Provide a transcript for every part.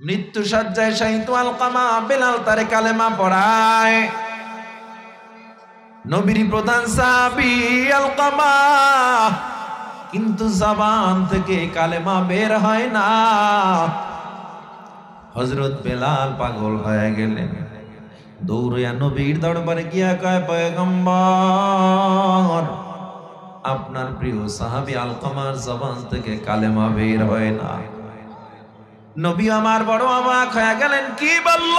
মৃত্যু সজ্জায় শায়িত আলকামা, বেলাল তারে কালেমা পড়ায়। নবীর প্রধান সাহাবী আলকামা, কিন্তু জবান থেকে কালেমা বের হয় না। হযরত বেলাল পাগল হয়ে গেলেন, দৌড়িয়া নবীর দরবারে গিয়া কয়, পয়গম্বর, আপনার প্রিয় সাহাবী আলকামার জবান থেকে কালেমা বের হয় না। নবী আমার বড় অবাক হয়ে গেলেন, কি বলল?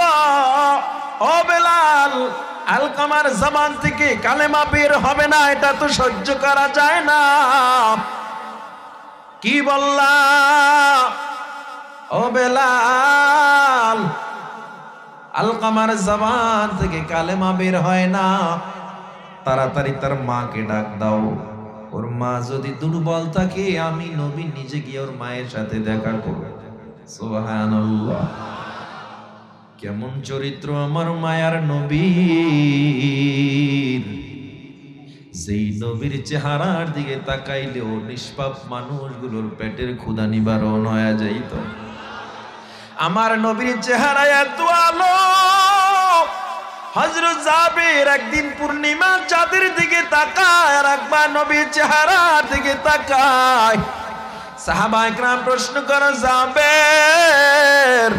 ও বেলাল, আলকামার জবান থেকে কালেমা বের হবে না, এটা তো সহ্য করা যায় না। কি বললা ও বেলাল? আলকামার জবান থেকে কালেমা বের হয় না। তাড়াতাড়ি তার মাকে ডাক দাও, ওর মা যদি দুর্বল থাকে আমি নবী নিজে গিয়ে ওর মায়ের সাথে দেখা করব। সুবহানাল্লাহ, কেমন চরিত্র আমার মায়ার নবীর! যেই নবীর চেহারার দিকে তাকাইলেও নিষ্পাপ মানুষগুলোর পেটের ক্ষুধা নিবারণ হয়ে যাইত। আমার নবীর চেহারায় এত আলো। হযরত জাবের একদিন পূর্ণিমার চাঁদের দিকে তাকায়, আর একবার নবীর চেহারার দিকে তাকায়। সাহাবায়ে কেরাম প্রশ্ন করে, জাবের,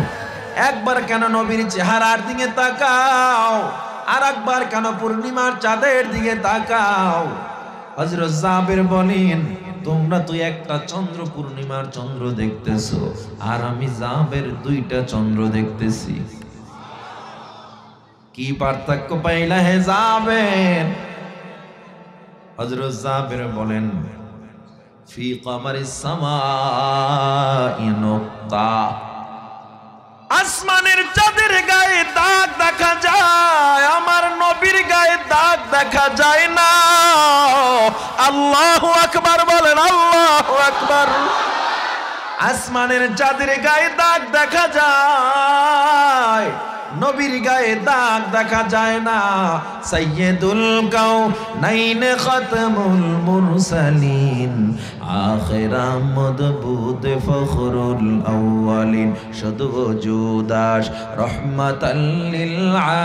একবার কেন নবীর চেহারার দিকে তাকাও, আর একবার কেন পূর্ণিমার চাঁদের দিকে তাকাও? হযরত জাবের বলেন, তোমরা তো একটা চন্দ্র, পূর্ণিমার চন্দ্র দেখতেছো, আর আমি জাবের দুইটা চন্দ্র দেখতেছি। কি পার্থক্য পাইলা হে জাবের? হযরত জাবের বলেন, ফি কামারিস সামাই নুক্তা, আসমানের চাঁদের গায়ে দাগ দেখা যায়, আমার নবীর গায়ে দাগ দেখা যায় না। আল্লাহু আকবার বলেন, আল্লাহু আকবার। আসমানের চাঁদের গায়ে দাগ দেখা যায়, নবীর গায়ে দাগ দেখা যায় না। সাইয়্যিদুল কাউনাইন খাতামুল মুরসালিন, আখিরা মদবুদ ফখরুল আউয়ালিন, শুধু ওজুদাশ রহমাতাল লিল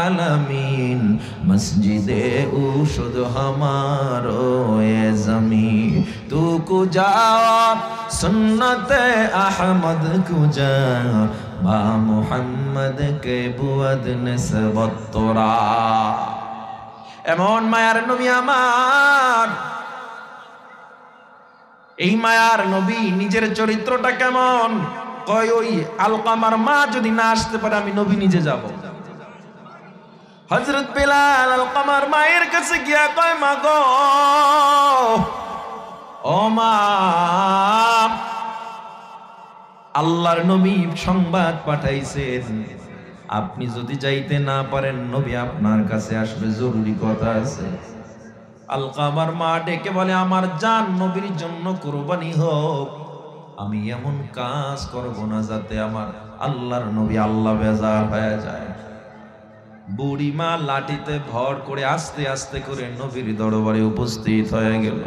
আলামিন, মসজিদে উশুদ হামারো এ জমি, তু কুজা সুন্নতে আহমদ কুজা, বা মুহাম্মদ কে বুয়াদ নিসবত তোরা। এমন মায়ার নবী আমার। এই মায়ার নবী নিজের চরিত্রটা কেমন? কয়, ওই আলকামার মা যদি না আসতে পারে আমি নবী নিজে যাব। হযরত বেলাল আলকামার মায়ের কাছে গিয়া কয়, মা গো, ও মা, আল্লাহর নবী সংবাদ পাঠাইছেন, আপনি যদি যাইতে না পারেন নবী আপনার কাছে আসবে, জরুরি কথা আছে। আলকামার মা ডেকে বলে, আমার জান নবীর জন্য কুরবানি হোক, আমি এমন কাজ করব না যাতে আমার আল্লাহর নবী আল্লাহ বেজার হয়ে যায়। বুড়ি মা লাঠিতে ভর করে আস্তে আস্তে করে নবীর দরবারে উপস্থিত হয়ে গেল।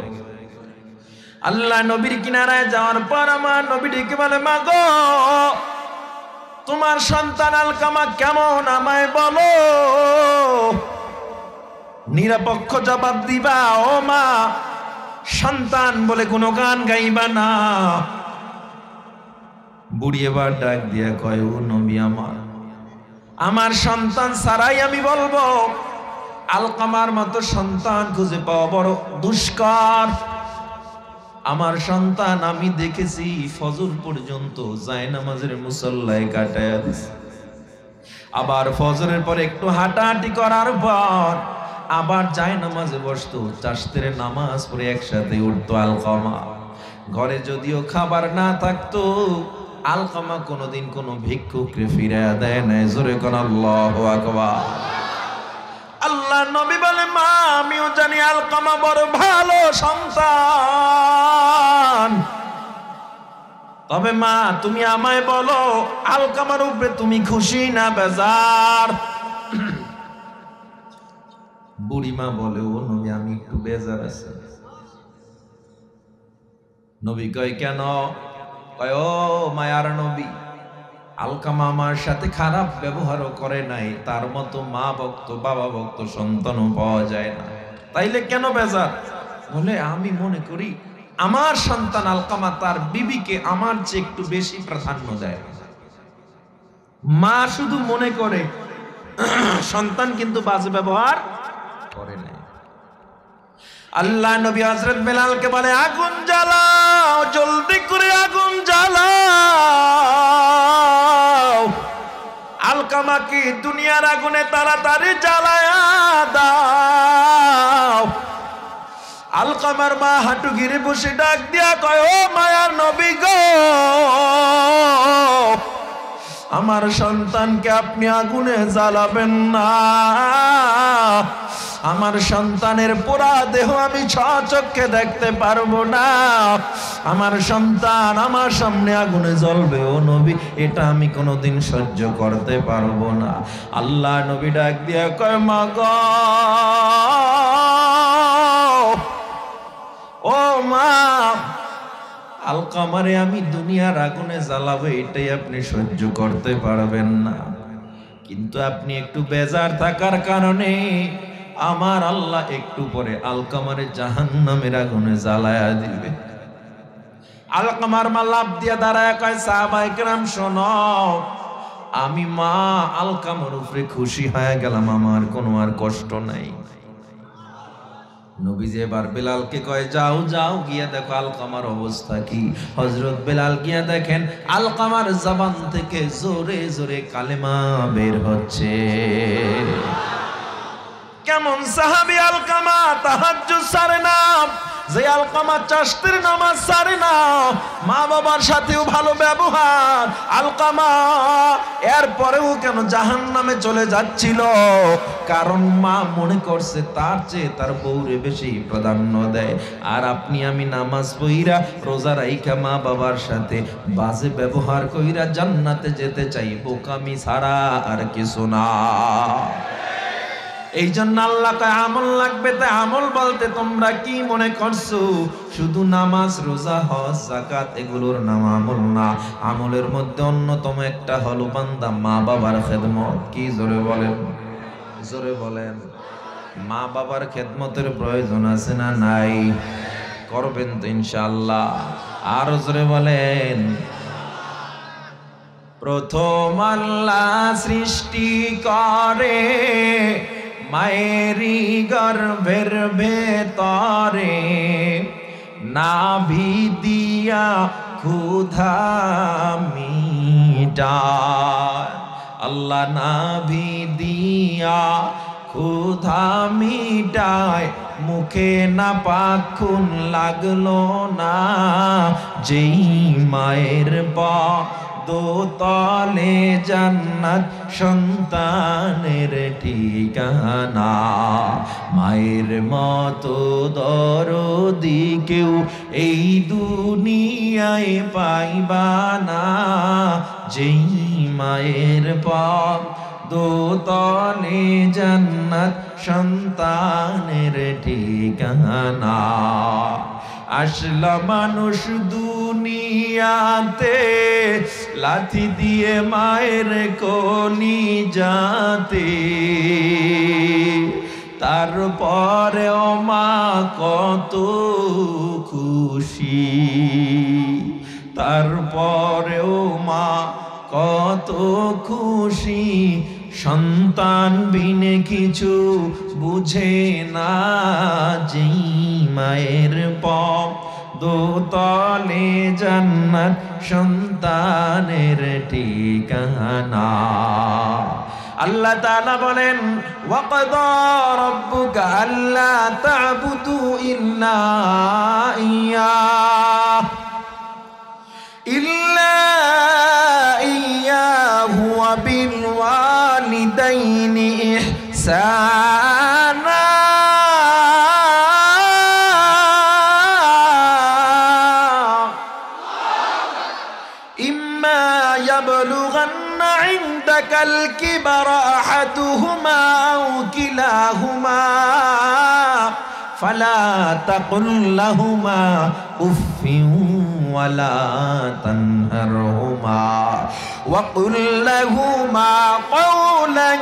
আল্লাহ নবীর কিনারায় যাওয়ার পর আমার নবী ডেকে বলে, মা গো, তোমার সন্তান আলকামা কেমন আমায় বলো, নিরপেক্ষ জবাব দিবা। ও মা, সন্তান বলে কোনো গান গাইবা না। বুড়ি এবার ডাক দিয়া কয়, ও নবী আমার, আমার সন্তান ছাড়াই আমি বলবো, আলকামার মতো সন্তান খুঁজে পাওয়া বড় দুষ্কর। আমার সন্তান আমি দেখেছি ফজর পর্যন্ত জায়নামাজের মুসল্লায় কাটায় দিছে, আবার ফজরের পর একটু হাঁটাহাঁটি করার পর আবার জায়নামাজে বসতো, চাষতের নামাজ পড়ে একসাথে উঠতো আলকামা। ঘরে যদিও খাবার না থাকতো, আলকামা কোনোদিন কোনো ভিক্ষুককে ফিরাইয়া দেয় নাই। জোরে কোন আল্লাহু আকবার। আল্লাহ নবী বলে, মা, আমিও জানি আলকামা বড় ভালো সন্তান, তবে মা তুমি আমায় বলো, আলকামার উপরে তুমি খুশি না বেজার? বুড়িমা বলে, ও নবী, আমি একটু বেজার আছি। নবী কয়, কেন? কয়, ও মায়ার নবী, আলকামা আমার সাথে খারাপ ব্যবহারও করে নাই, তার মতো মা ভক্ত বাবা ভক্ত সন্তানও পাওয়া যায় না। তাইলে কেন বেজার? বলে আমি মনে করি আমার সন্তান আলকামা তার বিবিকে আমার চেয়ে একটু বেশি প্রাধান্য দেয়। মা শুধু মনে করে, সন্তান কিন্তু বাজে ব্যবহার করে না। আল্লাহ নবী হযরত বেলালকে বলে আগুন জ্বালাও, জলদি করে আগুন জ্বালাও, আলকামাকে দুনিয়ার আগুনে তাড়াতাড়ি জ্বালায়া দাও। আলকামার মা হাঁটু গিরে বসে ডাক দিয়া কয়, ও মায়ার নবী গো, আমার সন্তানকে আপনি আগুনে জ্বালাবেন না। আমার সন্তানের পোড়া দেহ আমি স্বচক্ষে দেখতে পারবো না। আমার সন্তান আমার সামনে আগুনে জ্বলবে, ও নবী এটা আমি কোনোদিন সহ্য করতে পারবো না। আল্লাহ নবী ডাক দিয়া কয়, মা গো, ও মা, আলকামারে আমি দুনিয়ার আগুনে জ্বালাবো এটাই আপনি সহ্য করতে পারবেন না, কিন্তু আপনি একটু বেজার থাকার কারণে আমার আল্লাহ একটু পরে আলকামারে জাহান্নামের আগুনে জ্বালায়া দিবে। আলকামার মা লাফ দিয়া দাঁড়ায় কয়, সাহাবায়ে কেরাম শোনো, আমি মা আলকামার উপরে খুশি হয়ে গেলাম, আমার কোনো আর কষ্ট নাই। নবীজি এবার বেলালকে কয়, যাও যাও গিয়া দেখো আলকামার অবস্থা কি। হযরত বেলাল গিয়া দেখেন আলকামার জবান থেকে জোরে জোরে কালেমা বের হচ্ছে। কেমন সাহাবী আলকামা, তাহাজ্জুদ ছাড়ে না, যে আলকামা চাষতের নামাজ ছাড়ে না, মা বাবার সাথেও ভালো ব্যবহার। আলকামা এরপরেও কেন জাহান্নামে চলে যাচ্ছিল? কারণ মা মনে করছে তার চেয়ে তার বউরে বেশি প্রাধান্য দেয়। আর আপনি আমি নামাজ পড়িরা রোজা রাইখা মা বাবার সাথে বাজে ব্যবহার কইরা জান্নাতে যেতে চাই, বোকামি ছাড়া আর কিছু না। এই জন্য আল্লাহ কয় আমল লাগবে। তাই আমল বলতে তোমরা কি মনে করছো শুধু নামাজ রোজা হজ যাকাত এগুলোর নাম আমল না? আমলের মধ্যে অন্যতম একটা হলো বান্দা মা বাবার খেদমত। কি জোরে বলেন, জোরে বলেন। মা বাবার খেদমতের প্রয়োজন আছে না নাই? করবেন তো ইনশাআল্লাহ। আর জোরে বলেন। প্রথম আল্লাহ সৃষ্টি করে মায়েরি গর্ভের ভেতরে, নাভি দিয়া ক্ষুধা মিটায়। আল্লাহ নাভি দিয়া ক্ষুধা মিটায়, মুখে না পাখুন লাগলো না, যেই মায়ের দোতলে জান্নাত সন্তানের ঠিকানা। মায়ের মতো দরদি কেউ এই দুনিয়ায় পাইবা না, যেই মায়ের দোতলে জান্নাত সন্তানের ঠিকানা। আসলা মানুষ দুনিয়াতে লাথি দিয়ে মায়ের কলি যাতে, তারপরেও মা কত খুশি, তারপরেও মা কত খুশি। সন্তান বিনে কিছু বুঝে না, যেই মায়ের দোতলে জান্নাত সন্তানের ঠিকানা। আল্লাহ তাআলা বলেন, ওয়াকাদা রাব্বুকা আল্লা তা'বুদু ইল্লা ইয়্যাহু ওয়া বিল ওয়ালিদাইনি ইহসানা। ইম্মা ইয়াবলুগান্না ইনদাকাল কিবারা আহাদুহুমা আও কিলাহুমা ফালা তাকুল লাহুমা উফিন ওয়ালা তানহারহুমা وقل لهما قولا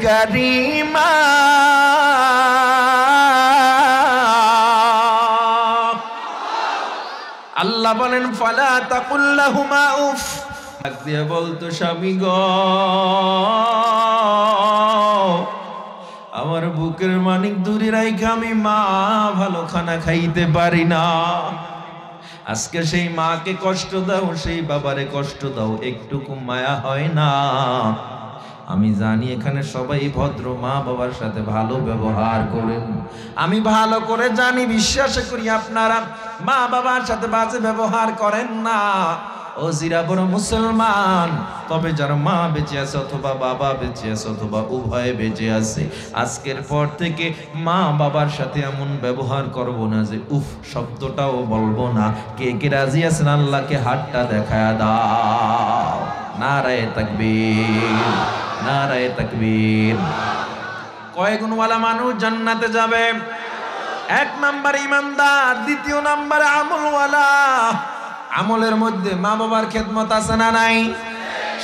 كريما আল্লাহ বলেন ফালা তাকুল লাহুমা উফ, ডাক দিয়ে বলতো স্বামী গো আমার বুকের মানিক দূরে রাইখা আমি মা ভালো খানা খাইতে পারি না, আজকে সেই মাকে কষ্ট দাও, সেই বাবারে কষ্ট দাও, একটুকু মায়া হয় না? আমি জানি এখানে সবাই ভদ্র, মা বাবার সাথে ভালো ব্যবহার করেন, আমি ভালো করে জানি, বিশ্বাস করি আপনারা মা বাবার সাথে বাজে ব্যবহার করেন না। ও জিরা বড় মুসলমান, তবে যার মা বেঁচে আছে অথবা বাবা বেঁচে আছে অথবা উভয় বেঁচে আছে, আজকের পর থেকে মা বাবার সাথে এমন ব্যবহার করব না যে উফ শব্দটাও বলবো না। কে কে রাজি আছেন আল্লাহকে হাতটা দেখায়া দাও। নারায়ে তাকবীর, নারায়ে তাকবীর। কয় গুণওয়ালা মানুষ জান্নাতে যাবে? এক নাম্বার ইমানদার, দ্বিতীয় নাম্বার আমলওয়ালা। আমলের মধ্যে মা বাবার খেদমত আছে না নাই?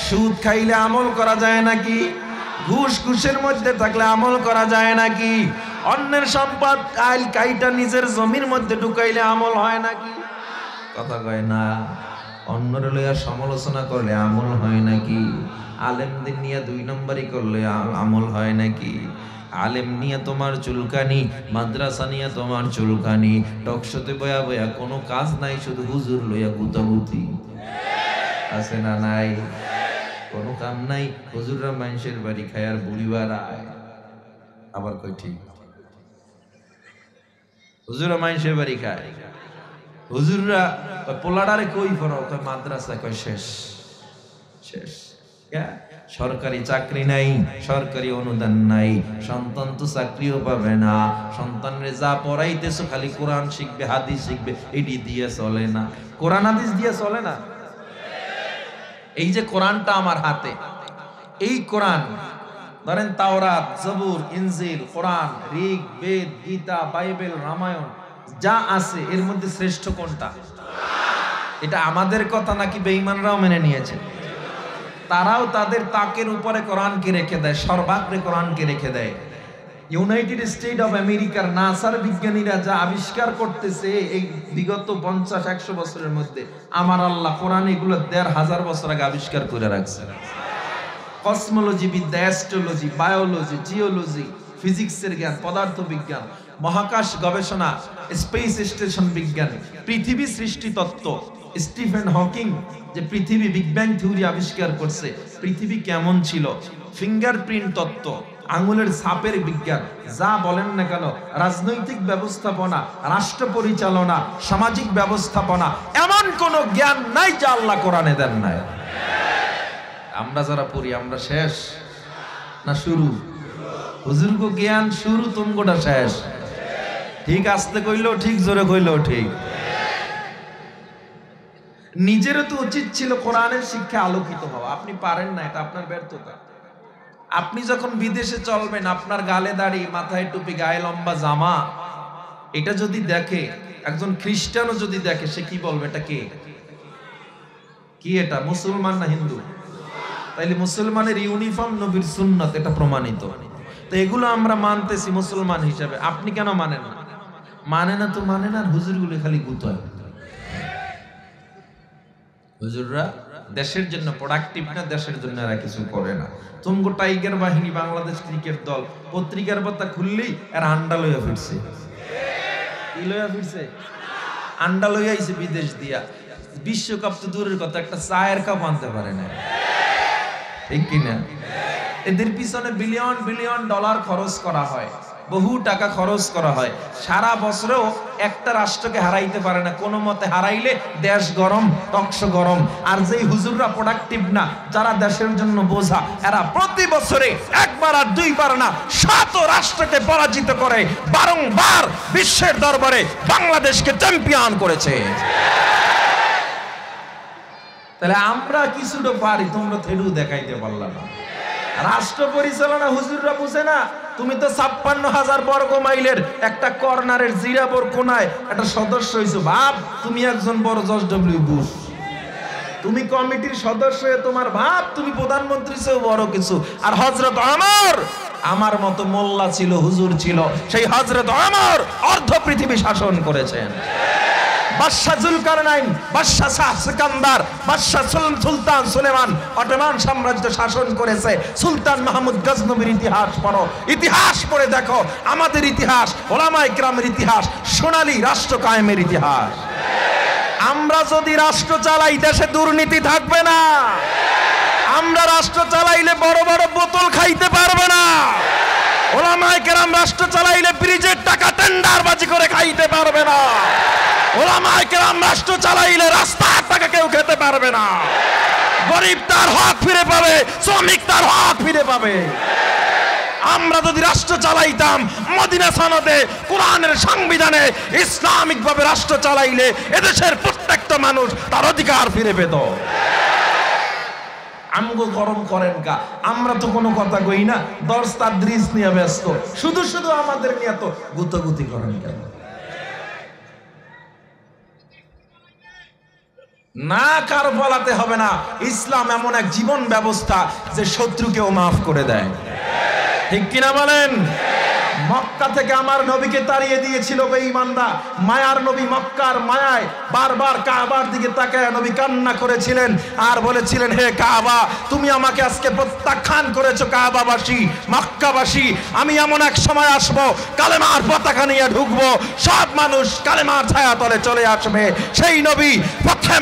সুদ খাইলে আমল করা যায় নাকি? ঘুষের মধ্যে থাকলে আমল করা যায় নাকি? অন্যের সম্পদ কাইটা নিজের জমির মধ্যে ঢুকাইলে আমল হয় নাকি? কথা কয় না। অন্যের লইয়া সমালোচনা করলে আমল হয় নাকি? আলেমদের নিয়ে দুই নম্বরই করলে আমল হয় নাকি? আলেম নিয়ে তোমার চুলকানি, মাদ্রাসা নিয়ে তোমার চুলকানি, টকশোতে বয়া বয়া কোনো কাজ নাই, শুধু হুজুর লইয়া গুতাগুতি আছে না নাই? কোনো কাম নাই, হুজুররা মানুষের বাড়ি খায় আর বুড়ি বাড়ায়। আবার কই ঠিক, হুজুররা মানুষের বাড়ি খায়, হুজুররা পোলাডারে কই পড়ো, মাদ্রাসা কয় শেষ শেষ। সরকারি চাকরি নাই, সরকারি অনুদান নাই, সন্তান তো চাকরিও পাবে না, সন্তানরে যা পড়াইতেছো খালি কোরআন শিখবে, হাদিস শিখবে, এটি দিয়ে চলে না। কোরআন হাদিস দিয়ে চলে না। এই যে কোরআনটা আমার হাতে, এই কোরআন ধরেন তাওরাত, জবুর, ইনজিল, কোরআন, ঋগ, বেদ, গীতা, বাইবেল, রামায়ণ যা আছে এর মধ্যে শ্রেষ্ঠ কোনটা? এটা আমাদের কথা নাকি বেঈমানরাও মেনে নিয়েছে? তারাও তাদের তাকের উপরে কোরআনকে রেখে দেয়, সর্বাগ্রে কোরআনকে রেখে দেয়। ইউনাইটেড স্টেট অফ আমেরিকার নাসার বিজ্ঞানীরা যা আবিষ্কার করতেছে এই বিগত 50-100 বছরের মধ্যে, আমার আল্লাহ কোরআন এগুলো 1500 বছর আগে আবিষ্কার করে রাখছে। কসমোলজি বিদ্যা, অ্যাস্ট্রোলজি, বায়োলজি, জিওলজি, ফিজিক্সের জ্ঞান, পদার্থ বিজ্ঞান, মহাকাশ গবেষণা, স্পেস স্টেশন বিজ্ঞান, পৃথিবী সৃষ্টি তত্ত্ব, স্টিফেন হকিং যে পৃথিবী বিগ ব্যাং থিওরি আবিষ্কার করছে, পৃথিবী কেমন ছিল, ফিঙ্গারপ্রিন্ট তত্ত্ব, আঙ্গুলের ছাপের বিজ্ঞান, যা বলেন না কেন, রাজনৈতিক ব্যবস্থাপনা, রাষ্ট্র পরিচালনা, সামাজিক ব্যবস্থাপনা, এমন কোন জ্ঞান নাই যা আল্লাহ কোরআনে দেন নাই। আমরা যারা পড়ি আমরা শেষ না শুরু? হুজুর গো জ্ঞান শুরু, তুমগোটা শেষ। ঠিক আসতে কইলেও ঠিক, জোরে কইলেও ঠিক। নিজেরও তো উচিত ছিল কোরআনের শিক্ষা আলোকিত হওয়া, আপনি পারেন না, এটা আপনার ব্যর্থতা। আপনি যখন বিদেশে চলবেন, আপনার গালে দাড়ি, মাথায় টুপি, গায়ে লম্বা জামা, এটা যদি দেখে একজন খ্রিস্টানও যদি দেখে, সে কি বলবে এটা কে? কি এটা, মুসলমান না হিন্দু? তাইলে মুসলমানের ইউনিফর্ম নবীর সুন্নাত, এটা প্রমাণিত। তো এগুলো আমরা মানতেছি মুসলমান হিসাবে, আপনি কেন মানেন না? মানে না তো মানে না, হুজুরগুলো খালি গুতায়। হুজুররা দেশের জন্য প্রোডাক্টিভ না, দেশের জন্য এরা কিছু করে না। তুমগো টাইগার বাহিনী, বাংলাদেশ ক্রিকেট দল, পত্রিকার পাতা খুললেই এরা আন্ডা লইয়া ফিরছে। কি লইয়া ফিরছে? আন্ডা লইয়া আইছে বিদেশ দিয়া। বিশ্বকাপ তো দূরের কথা, একটা চায়ের কাপ আনতে পারে না, ঠিক কিনা? এদের পিছনে বিলিয়ন বিলিয়ন ডলার খরচ করা হয়, বহু টাকা খরচ করা হয়, সারা বছরেও একটা রাষ্ট্রকে হারাইতে পারে না। কোনো মতে হারাইলে দেশ গরম, টকশো গরম। আর যেই হুজুররা প্রোডাক্টিভ না, যারা দেশের জন্য বোঝা, এরা প্রতি বছরে একবার আর দুইবার না, 7 রাষ্ট্রকে পরাজিত করে বারংবার বিশ্বের দরবারে বাংলাদেশকে চ্যাম্পিয়ন করেছে। তাহলে আমরা কিছুটা পারি, তোমরা থেডু দেখাইতে পারলা না। রাষ্ট্র পরিচালনা হুজুররা বুঝে না। তুমি তো 56,000 বর্গ মাইলের একটা কর্নারের জিরাবর কোনায় একটা সদস্য হইছো, ভাব তুমি একজন বড় জর্জ ডব্লিউ বুশ। তুমি কমিটির সদস্য হয়ে তোমার ভাব তুমি প্রধানমন্ত্রী চেয়েও বড় কিছু। আর হযরত ওমর আমার মতো মোল্লা ছিল, হুজুর ছিল, সেই হযরত ওমর অর্ধ পৃথিবী শাসন করেছেন। বাদশাহ জুলকারনাইন, বাদশাহ শাহ সিকান্দার, বাদশাহ সুলতান সুলেমান অটোমান সাম্রাজ্য শাসন করেছে। সুলতান মাহমুদ গজনবীর ইতিহাস পড়ো, ইতিহাস পড়ে দেখো আমাদের ইতিহাস, ওলামায়ে কেরামের ইতিহাস, সোনালী রাষ্ট্র কায়েমের ইতিহাস। আমরা যদি রাষ্ট্র চালাই দেশে দুর্নীতি থাকবে না। আমরা রাষ্ট্র চালাইলে বড় বড় বোতল খাইতে পারবে না। ওলামায়ে কেরাম রাষ্ট্র চালাইলে ব্রিজের টাকা টেন্ডারবাজি করে খাইতে পারবে না। ওলামায়ে কেরাম রাষ্ট্র চালাইলে রাস্তার টাকা কেউ খেতে পারবে না। গরিব তার হক ফিরে পাবে, শ্রমিক তার হক ফিরে পাবে। আমরা যদি রাষ্ট্র চালাইতাম মদিনা সনদে, কোরআনের সংবিধানে ইসলামিক ভাবে রাষ্ট্র চালাইলে এদেশের প্রত্যেকটা মানুষ তার অধিকার ফিরে পেত। আমগো গরম করেন কা? আমরা তো কোনো কথা কই না, দর্শ তাদরিস নিয়ে ব্যস্ত, শুধু শুধু আমাদের নিয়ে তো গুতাগুতি করেন কেন? না, কার বলাতে হবে না। ইসলাম এমন এক জীবন ব্যবস্থা যে শত্রুকেও মাফ করে দেয়, ঠিক কিনা বলেন? মক্কা থেকে আমার নবীকে তাড়িয়ে দিয়েছিল বেঈমানরা। মায়ার নবী মক্কার মায়ায় বারবার কাবার দিকে তাকায় নবী কান্না করেছিলেন আর বলেছিলেন, হে কাবা, তুমি আমাকে আজকে প্রত্যাখ্যান করেছো কাবাবাসী, মক্কাবাসী। আমি এমন এক সময় আসবো, কালেমার পতাকা নিয়ে ঢুকবো, সব মানুষ কালেমার ছায়াতলে চলে আসবে। সেই নবী পথে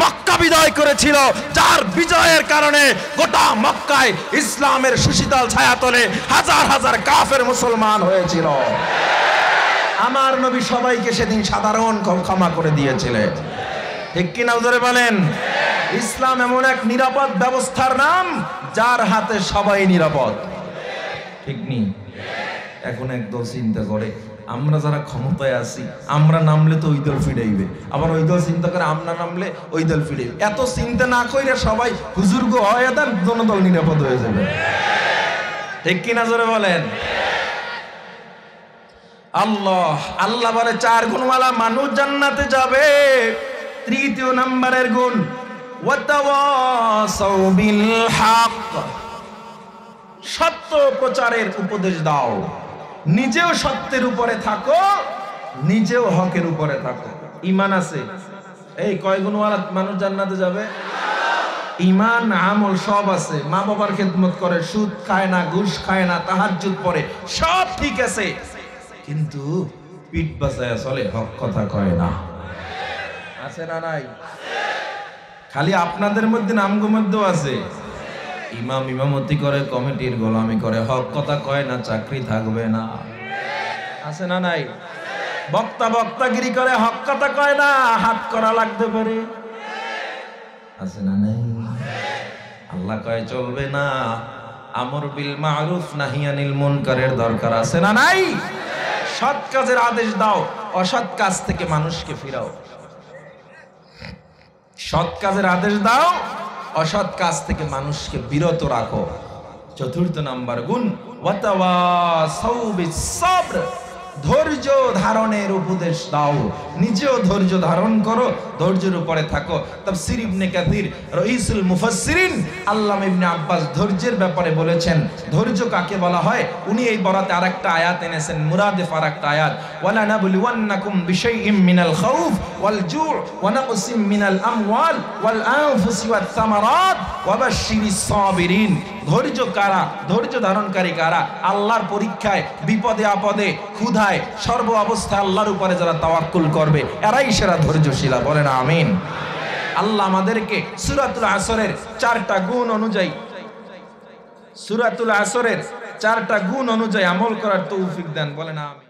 মক্কা বিজয় করেছিল, যার বিজয়ের কারণে গোটা মক্কায় ইসলামের সুশীতল ছায়াতলে হাজার হাজার কাফের মুসলমান হয়েছিল। আমার নবী সবাইকে সেদিন সাধারণ ক্ষমা করে দিয়েছিলেন, ঠিক কিনা জোরে বলেন? ইসলাম এমন এক নিরাপদ ব্যবস্থার নাম যার হাতে সবাই নিরাপদ, ঠিক নি? এখন একদল চিন্তা করে আমরা যারা ক্ষমতায় আছি, আমরা নামলে তো ওই দল ফিরাইবে, আবার ওই দল চিন্তা করে আমরা নামলে ওই দল ফিরাইবে। এত চিন্তা না কইরা সবাই হুজুর্গ হয়ে দেন, দোনো দল নিরাপদ হয়ে যাবে, ঠিক কিনা জোরে বলেন? আল্লাহ বলে 4 গুণওয়ালা মানুষ জান্নাতে যাবে। তৃতীয় নাম্বারের গুণ ওয়াতাওয়াসাউ বিল হক, সত্য প্রচারের উপদেশ দাও। নিজেও সত্যের উপরে থাকো, নিজেও হকের উপরে থাকো। ঈমান আছে? এই কয় গুণওয়ালা মানুষ জান্নাতে যাবে? ঈমান আমল সব আছে, মা বাবার খেদমত করে, সুদ খায় না, ঘুষ খায় না, তাহাজ্জুদ পড়ে, সব ঠিক আছে, কিন্তু পিঠ বাঁচায় চলে, হক কথা কয় না। আছে না নাই? খালি আপনাদের মধ্যে নামগো মধ্যেও আছে। ইমামতি করে, কমিটির গোলামি করে, হক কথা কয় না, চাকরি থাকবে না। আছে না নাই? বক্তাগিরি করে, হক কথা কয় না, হাত করা লাগতে পারে। আছে না নাই? আল্লাহ কয় চলবে না, আমর বিল মারুফ নাহি আনিল মুনকারের দরকার আছে না নাই? সৎ কাজের আদেশ দাও, অসৎ কাজ থেকে মানুষকে ফিরাও। সৎ কাজের আদেশ দাও, অসৎ কাজ থেকে মানুষকে বিরত রাখো। চতুর্থ নাম্বার গুণ ওয়াতাওয়াসাউ বিস সাবর, ধৈর্য ধারণের উপদেশ দাও। নিজেও ধৈর্য ধারণ করো, ধৈর্যের উপরে থাকো। তাফসীর ইবনে কাসির রাইসুল মুফাসসিরিন আল্লামা ইবনে আব্বাস ধৈর্যের ব্যাপারে বলেছেন, ধৈর্য কাকে বলা হয়। উনি এই বরাতে আরেকটা আয়াত এনেছেন, মুরাদেফ আরেকটা আয়াত, ওয়ালা নাবলুওয়ান্নাকুম বিশাইইম মিনাল খাউফ ওয়াল জু' ওয়া নাকসিম মিনাল আমওয়াল ওয়াল আনফুসি ওয়াত সামারাত ওয়া বাশশিরিস সাবিরিন। ধৈর্য কারা? ধৈর্য ধারণকারী কারা? আল্লাহর পরীক্ষায়, বিপদে আপদে, ক্ষুধায়, সর্ব অবস্থায় আল্লাহর উপরে যারা তাওয়াক্কুল করবে, এরাই সেরা ধৈর্যশীলা। বলেন আমিন। আল্লাহ আমাদেরকে সূরাতুল আসরের 4টা গুণ অনুযায়ী, সূরাতুল আসরের 4টা গুণ অনুযায়ী আমল করার তৌফিক দেন। বলেন আমিন।